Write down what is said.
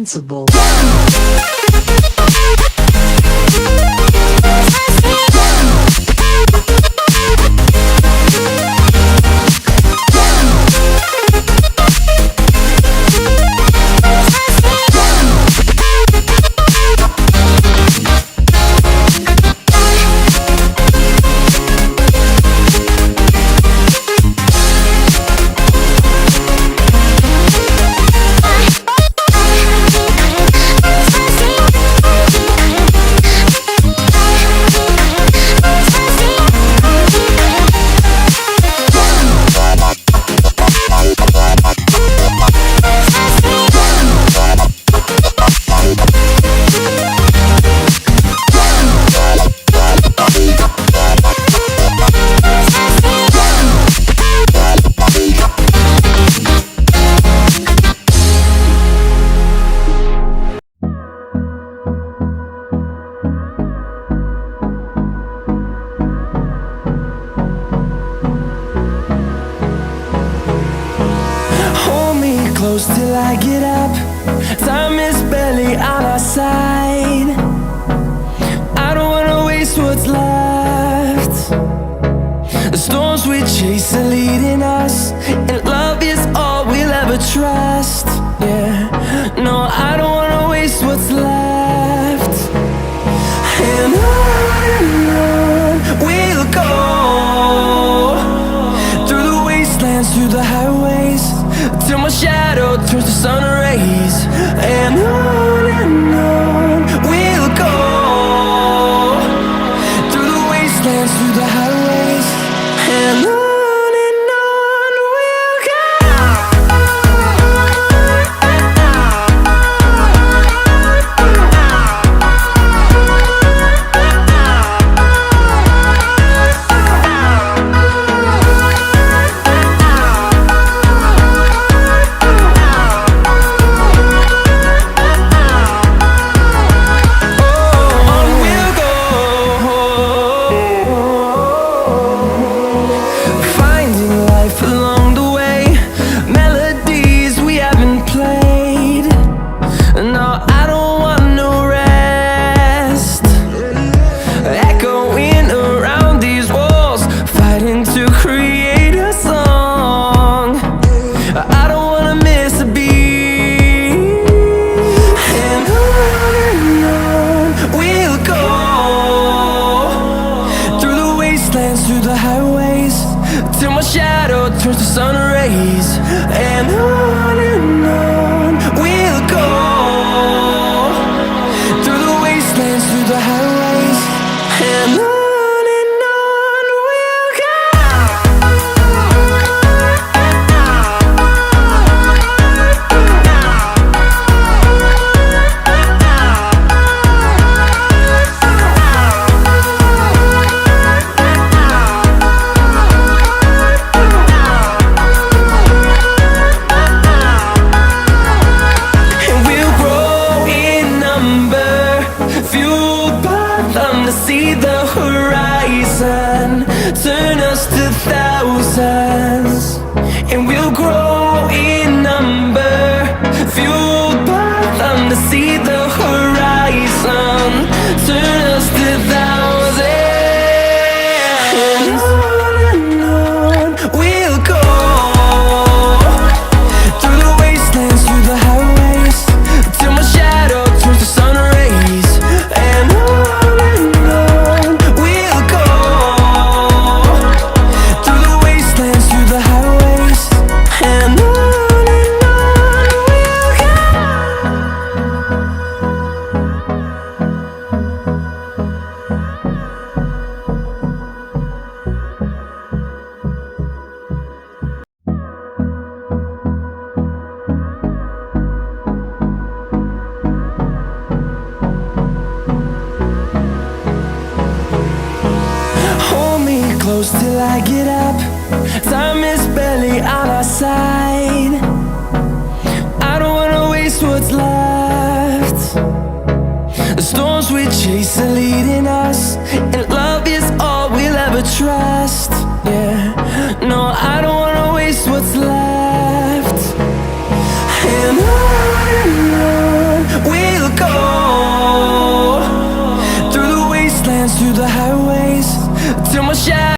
invincible. Close till I get up. Time is barely on our side. I don't wanna waste what's left. The storms we chase are leading us, and love is all we'll ever trust. Yeah, no, I don't wanna waste what's left. And on we'll go, through the wastelands, through the highways, till my shadow turns to sun rays. And on we'll go, through the wastelands, through the highways, and on we'll go. Through the highways, till my shadow turns to sun rays. And on we'll go, through the wastelands, through the highways, and on. See the horizon turn us to thousands, and we'll grow in number, fueled by them. To see the horizon turn us to thousands, and on we'll go, through the wastelands, through the highways, till my shadow turns to sun rays. And close till I get up. Time is barely on our side. I don't wanna waste what's left. The storms we chase are leading us, and love is all we'll ever trust. Yeah, no, I don't wanna waste what's left.